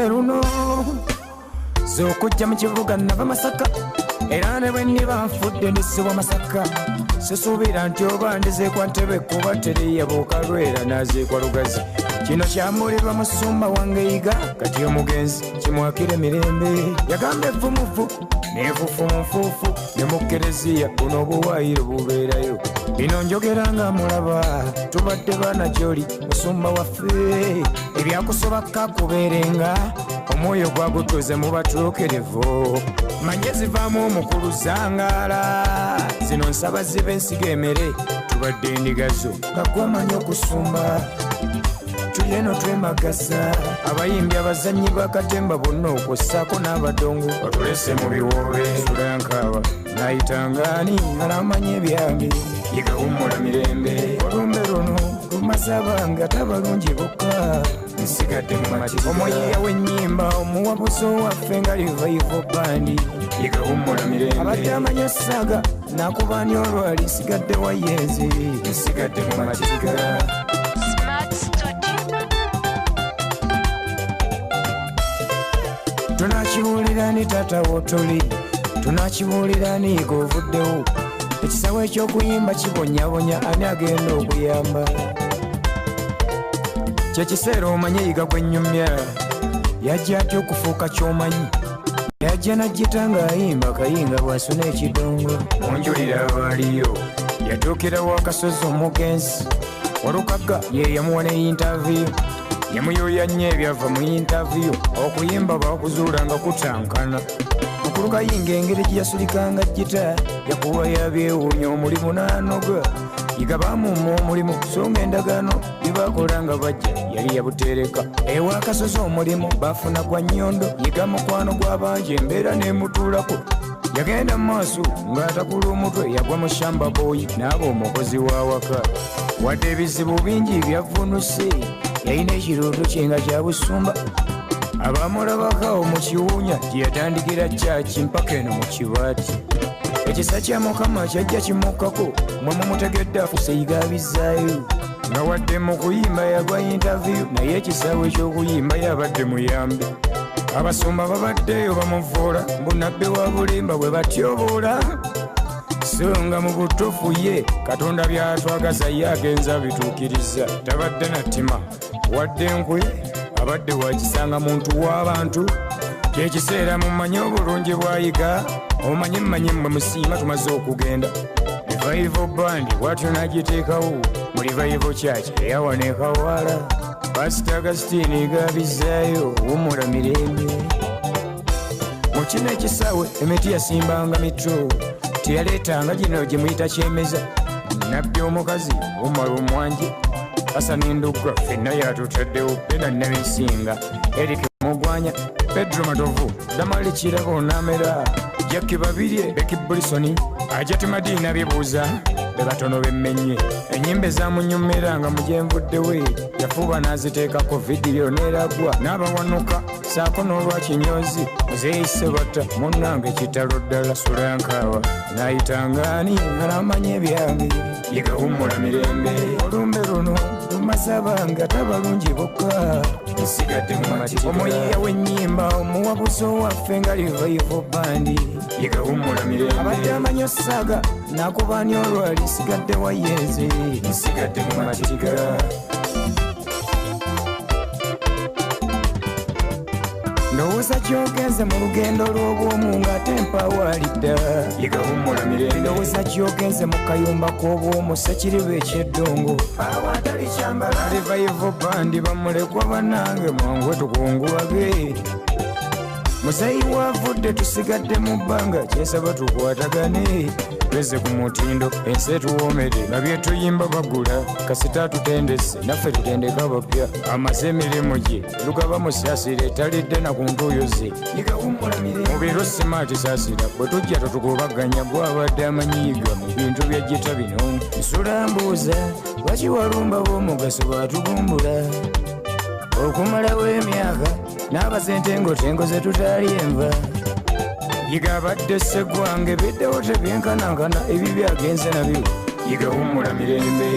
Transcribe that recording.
olumbe luno zokujja mu kibuga nava Masaka era ne bwe niba nfudde ndisibwa Masaka sisuubira nti oba ndizekwa Ntebe kuba teriyabuuka Lwera n'azeekwa Lugazi kino kyambulirwa musumba wange Yiga kati omugenzi kimwakire mirembe yagamba evumuvu neefufu munfuufu ne mu Kereziya buno obuwaayiro bubeerayo bino njogera nga mulaba tubadde baana gy'oli musumba waffe ebyakusobaka kubeerenga omwoyo gwagutuuze mu batuukirivu manye zivaamu omukulu zangaala zino nsaba zibe ensiga emere tubadde endigazo gagwamanya okusumba tuyeno twemagaza abayimbi abazanyi bakatemba bonna okussaako n'abadongo batulese mu biwoobe sulankaba nayitangaani alamanya ebyange yegawummula mirembe olumbe luno lumaze abanga tabalungi bokka nsigadde mu matiko omuyiya w'ennyimba omuwabuzi owaffe nga Revival Band yegawummula mirembe abadde amanya essaaga nakubani olwali nsigadde wayenze nsigadde mu matiko tunakibuulira ni taata wotoli tunakibuulira ni Yiga ovuddewo ekisawo eky'okuyimba kibonyabonya ani agenda okuyamba kyekiseera omanye Yiga gwennyumya yajja atya okufuuka kyomanyi yajja najjita ng'ayimba kayinga bw'asuna ekidongo munjulira abaaliyo yatuukira wakasozi omugenzi Walukaga ye yamuwa ne yintaviyu yamuyooya nnyo ebyava mu yintaviyu okuyimba bakuzuula nga kutankana mukulu Kayinga engeri gye yasulikanga jjita yakuwa yabyewuunya omulimu n'anoga Yiga baamumma omulimu so ng'endagaano byebakola nga bajja yali yabuteereka ewakasozi omulimu baafuna gwa nnyondo Yiga mukwano gw'abangi embeera n'emutuulako yagenda mu maaso ng'atakula omutwe yagwa mu shamba boyi n'aba omukozi w'awaka wadde ebizibu bingi byavunuse yalina ekirooto kye nga kya busumba abamulabakawo mu kiwuunya gye yatandikira kyaki mpaka eno mu kibaati ekisa kya Mukama kyajja kimukkako mwe mumutegedde afuse Yiga abizaayo nga wadde mu kuyimba yagwa yintaviyu naye ekisaawe eky'okuyimba yabadde muyambi abasumba babaddeyo bamuvuula bunabbi wa bulimba bwe batyoboola so nga mu butuufu ye Katonda byatwagaza ye agenza bituukiriza tabadde na ttima wadde enkwe abadde wakisanga muntu w'abantu kyekiseera mumanye obulungi bwa Yiga omanye mmanye mmwe musiima tumaze okugenda Revival Band bwatyo n'agiteekawo mu Revival Church eyawaneekawaala Pastor Agustine Yiga abizaayo wummula mirembe mu kino ekisaawe emiti yasimbanga mitro teyaleetanga gino gye muyita kyemeza nabbi omukazi omala omwangi asa n'endugga ffenna yatutaddewo Bena Nabisinga Eric Mugwanya Pedro Matovu Damali Kirabo Namera Jackie Babirye Becky Bulisoni Ajati Madina byebuuza be batono bemmenye ennyimba ezamunyumira nga mujenvuddewe yafuba n'aziteekako vidiyo n'eragwa n'abawanuka saako n'olwakinyozi muzeeyise bata munnange kitalo ddala sulankaawa nayitangaani alamanya ebyange Yiga wummula mirembe olumbe luno lumaze abanga tabalungi bokka nsigadde mu matiko omuyiya w'ennyimba omuwabuzi owaffe nga Revival Band Yiga wummula mirembe abadde amanya essaaga nakubani olwali nsigadde wayenze nsigadde mu matiko ndowooza gyogenze mu lugendo lw'obwomu ng'ate mpawalidda Yiga wummula mirembe ndowooza gyogenze mu kayumba k'obwomu sekiriba ekyeddongo awatali kyambala Revival Band bamulekwa bannange mwangu tukunguwage muzeeyi wavudde tusigadde mu bbanga kyesaba tukwatagane tweze ku mutindo ensi etuwoomere nga byetuyimba bagula kasita tutendese naffe tutendeka bapya amaze emirimu gye lugaba musaasira etalidde na ku ntuuyo ze Yiga wummula mirembe mu biro simaati saasira bwe tujja tutukubaganya gwabadde amanyiiga mu bintu bya jjita bino nsula mbuuza lwaki walumba b'omugaso baatugumbula okumalawo emyaka n'abazentengotengo ze tutaali enva Yiga abadde sseggwange biddewo tebyenkanankana ebibi agenze nabyo Yiga wummula mirembe